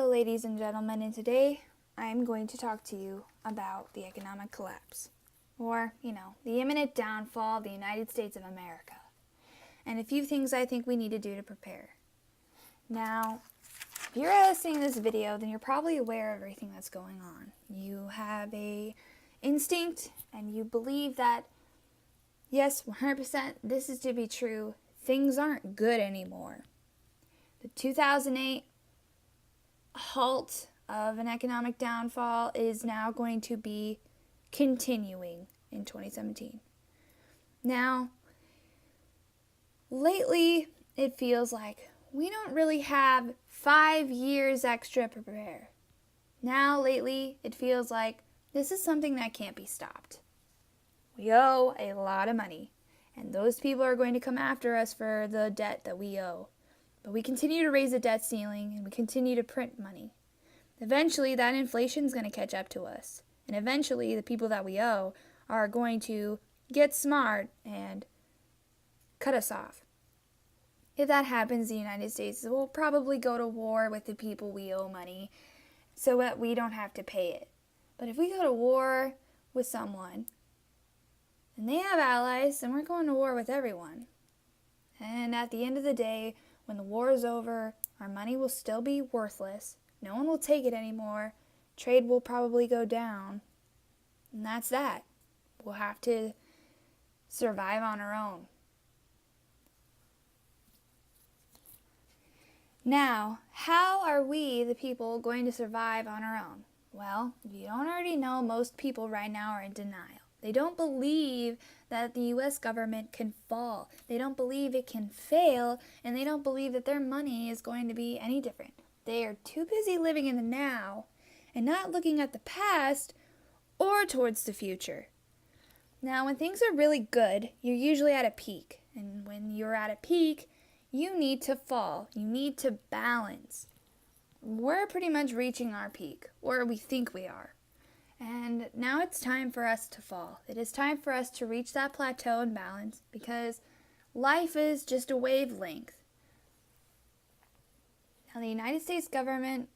Hello, ladies and gentlemen, and today I am going to talk to you about the economic collapse, or, the imminent downfall of the United States of America, and a few things I think we need to do to prepare. Now, if you're listening to this video, then you're probably aware of everything that's going on. You have a instinct, and you believe that, yes, 100%, this is to be true. Things aren't good anymore. The 2008 halt of an economic downfall is now going to be continuing in 2017. Now, lately, it feels like we don't really have 5 years extra to prepare. Now, lately, it feels like this is something that can't be stopped. We owe a lot of money, and those people are going to come after us for the debt that we owe. But we continue to raise the debt ceiling, and we continue to print money. Eventually, that inflation is going to catch up to us. And eventually, the people that we owe are going to get smart and cut us off. If that happens, the United States will probably go to war with the people we owe money so that we don't have to pay it. But if we go to war with someone, and they have allies, then we're going to war with everyone. And at the end of the day, when the war is over, our money will still be worthless. No one will take it anymore. Trade will probably go down. And that's that. We'll have to survive on our own. Now, how are we, the people, going to survive on our own? Well, if you don't already know, most people right now are in denial. They don't believe that the U.S. government can fall. They don't believe it can fail, and they don't believe that their money is going to be any different. They are too busy living in the now and not looking at the past or towards the future. Now, when things are really good, you're usually at a peak. And when you're at a peak, you need to fall. You need to balance. We're pretty much reaching our peak, or we think we are. And now it's time for us to fall. It is time for us to reach that plateau and balance, because life is just a wavelength. Now, the United States government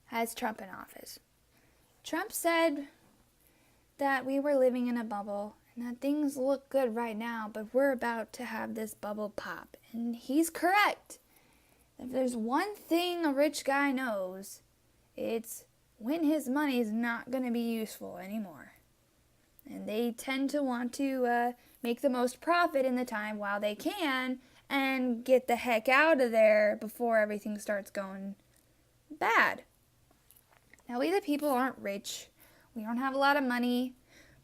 has Trump in office. Trump said that we were living in a bubble and that things look good right now, but we're about to have this bubble pop. And he's correct. If there's one thing a rich guy knows, it's when his money is not going to be useful anymore. And they tend to want to make the most profit in the time while they can and get the heck out of there before everything starts going bad. Now, we the people aren't rich. We don't have a lot of money.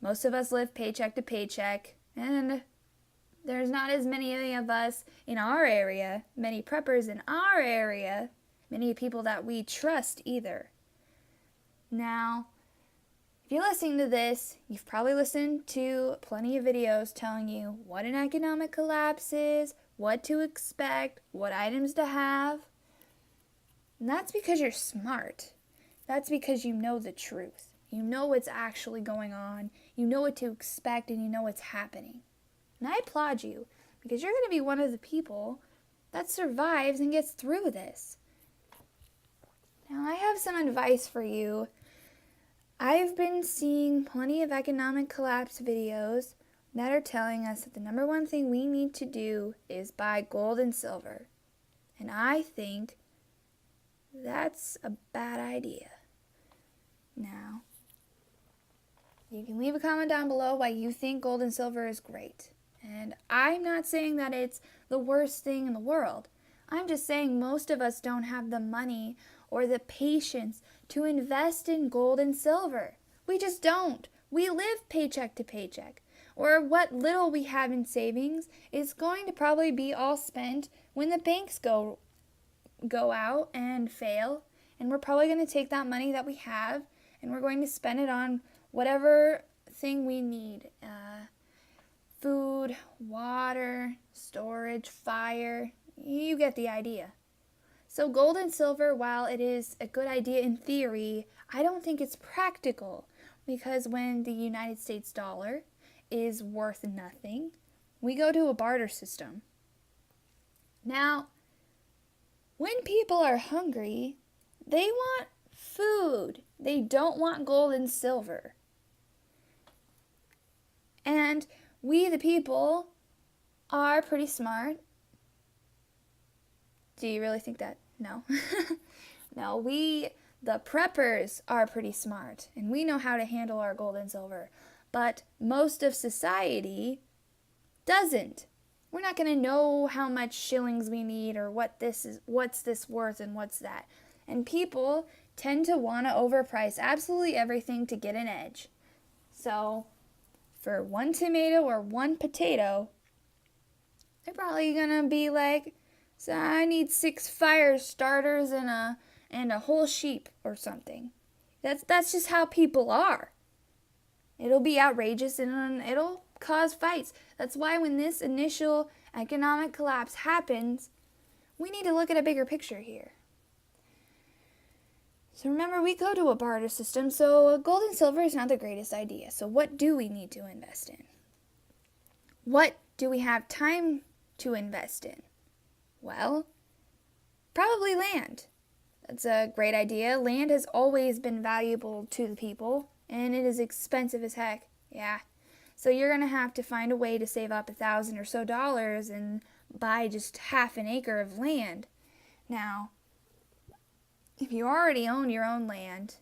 Most of us live paycheck to paycheck. And there's not as many of us in our area, many preppers in our area, many people that we trust either. Now, if you're listening to this, you've probably listened to plenty of videos telling you what an economic collapse is, what to expect, what items to have. And that's because you're smart. That's because you know the truth. You know what's actually going on. You know what to expect, and you know what's happening. And I applaud you, because you're going to be one of the people that survives and gets through this. Now, I have some advice for you. I've been seeing plenty of economic collapse videos that are telling us that the number one thing we need to do is buy gold and silver. And I think that's a bad idea. Now, you can leave a comment down below why you think gold and silver is great. And I'm not saying that it's the worst thing in the world. I'm just saying most of us don't have the money or the patience to invest in gold and silver. We just don't. We live paycheck to paycheck. Or what little we have in savings is going to probably be all spent when the banks go out and fail. And we're probably going to take that money that we have and we're going to spend it on whatever thing we need. Food, water, storage, fire. You get the idea. So gold and silver, while it is a good idea in theory, I don't think it's practical, because when the United States dollar is worth nothing, we go to a barter system. Now, when people are hungry, They want food. They don't want gold and silver. And we, the people, are pretty smart. Do you really think that? No. No, we, the preppers, are pretty smart. And we know how to handle our gold and silver. But most of society doesn't. We're not going to know how much shillings we need or what's this worth and what's that. And people tend to want to overprice absolutely everything to get an edge. So for one tomato or one potato, they're probably going to be like, so I need 6 fire starters and a whole sheep or something. That's just how people are. It'll be outrageous and it'll cause fights. That's why when this initial economic collapse happens, we need to look at a bigger picture here. So remember, we go to a barter system, so gold and silver is not the greatest idea. So what do we need to invest in? What do we have time to invest in? Well, probably land. That's a great idea. Land has always been valuable to the people, and it is expensive as heck. Yeah. So you're going to have to find a way to save up $1,000 or so and buy just half an acre of land. Now, if you already own your own land,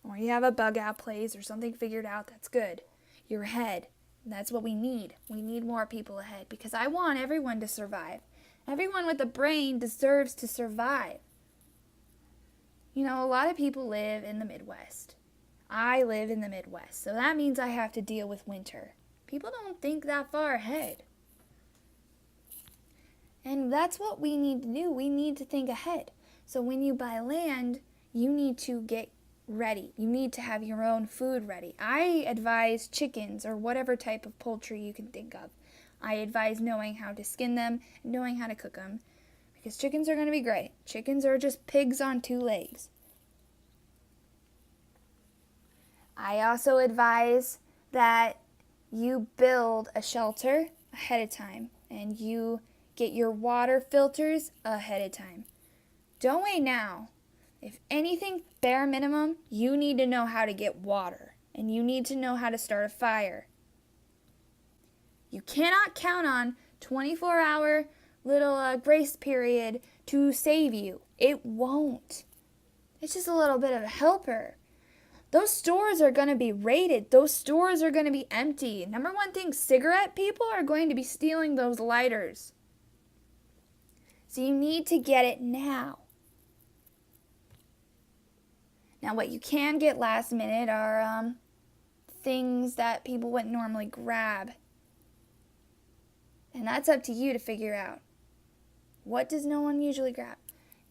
or you have a bug out place or something figured out, that's good. You're ahead. That's what we need. We need more people ahead because I want everyone to survive. Everyone with a brain deserves to survive. You know, a lot of people live in the Midwest. I live in the Midwest, so that means I have to deal with winter. People don't think that far ahead. And that's what we need to do. We need to think ahead. So when you buy land, you need to get ready. You need to have your own food ready. I advise chickens or whatever type of poultry you can think of. I advise knowing how to skin them, knowing how to cook them, because chickens are going to be great. Chickens are just pigs on 2 legs. I also advise that you build a shelter ahead of time and you get your water filters ahead of time. Don't wait now. If anything, bare minimum, you need to know how to get water and you need to know how to start a fire. You cannot count on 24-hour little grace period to save you. It won't. It's just a little bit of a helper. Those stores are going to be raided. Those stores are going to be empty. Number one thing, cigarette people are going to be stealing those lighters. So you need to get it now. Now what you can get last minute are things that people wouldn't normally grab. And that's up to you to figure out. What does no one usually grab?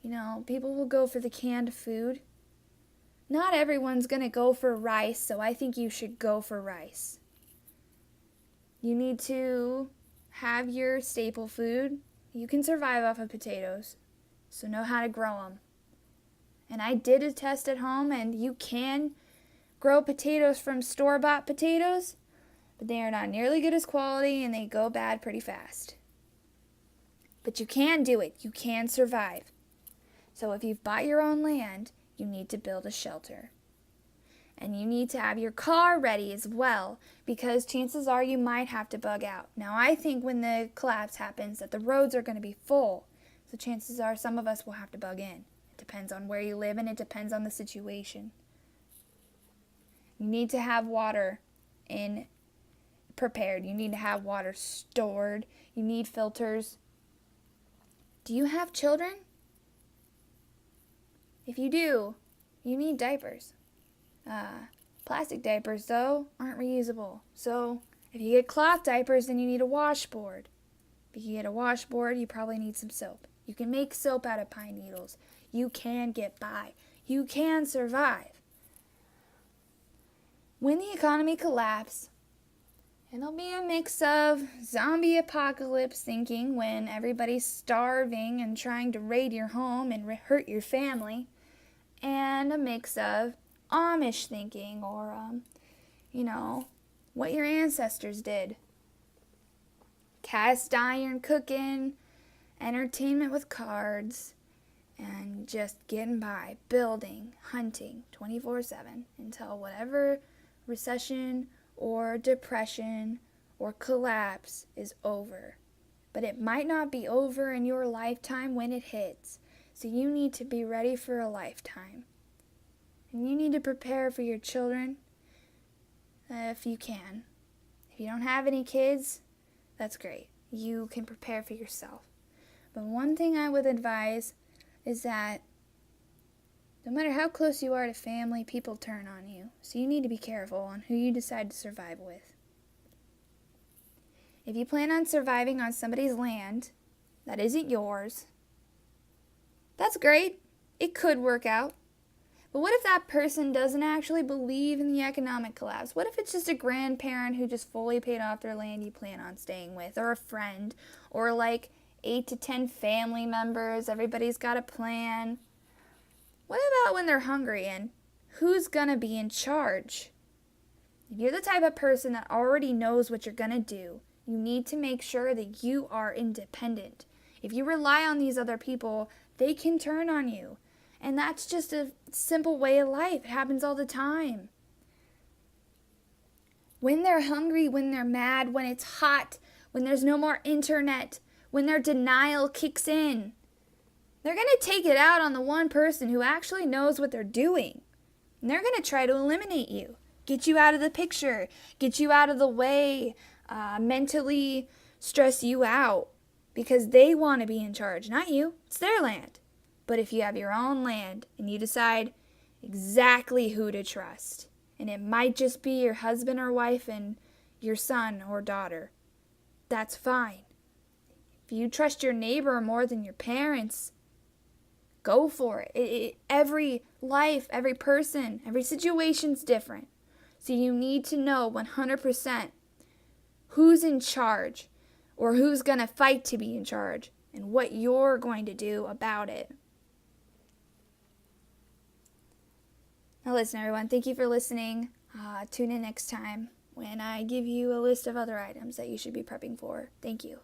You know, people will go for the canned food. Not everyone's going to go for rice, so I think you should go for rice. You need to have your staple food. You can survive off of potatoes, so know how to grow them. And I did a test at home, and you can grow potatoes from store-bought potatoes, but they are not nearly good as quality, and they go bad pretty fast. But you can do it. You can survive. So if you've bought your own land, you need to build a shelter. And you need to have your car ready as well, because chances are you might have to bug out. Now, I think when the collapse happens that the roads are going to be full, so chances are some of us will have to bug in. It depends on where you live and it depends on the situation. You need to have water prepared. You need to have water stored. You need filters. Do you have children? If you do, you need diapers. Plastic diapers, though, aren't reusable. So if you get cloth diapers, then you need a washboard. If you get a washboard, you probably need some soap. You can make soap out of pine needles. You can get by. You can survive. When the economy collapses, it'll be a mix of zombie apocalypse thinking when everybody's starving and trying to raid your home and hurt your family, and a mix of Amish thinking or, what your ancestors did. Cast iron cooking, entertainment with cards, and just getting by, building, hunting 24/7 until whatever recession or depression or collapse is over. But it might not be over in your lifetime when it hits. So you need to be ready for a lifetime. And you need to prepare for your children if you can. If you don't have any kids, that's great. You can prepare for yourself. But one thing I would advise is that no matter how close you are to family, people turn on you. So you need to be careful on who you decide to survive with. If you plan on surviving on somebody's land that isn't yours, that's great. It could work out. But what if that person doesn't actually believe in the economic collapse? What if it's just a grandparent who just fully paid off their land you plan on staying with, or a friend, or like 8 to 10 family members? Everybody's got a plan. What about when they're hungry, and who's gonna be in charge? If you're the type of person that already knows what you're gonna do, you need to make sure that you are independent. If you rely on these other people, they can turn on you. And that's just a simple way of life. It happens all the time. When they're hungry, when they're mad, when it's hot, when there's no more internet, when their denial kicks in, they're going to take it out on the one person who actually knows what they're doing. And they're going to try to eliminate you, get you out of the picture, get you out of the way, mentally stress you out, because they want to be in charge, not you. It's their land. But if you have your own land and you decide exactly who to trust, and it might just be your husband or wife and your son or daughter, that's fine. If you trust your neighbor more than your parents, go for it. Every life, every person, every situation's different. So you need to know 100% who's in charge, or who's going to fight to be in charge, and what you're going to do about it. Now listen, everyone, thank you for listening. Tune in next time when I give you a list of other items that you should be prepping for. Thank you.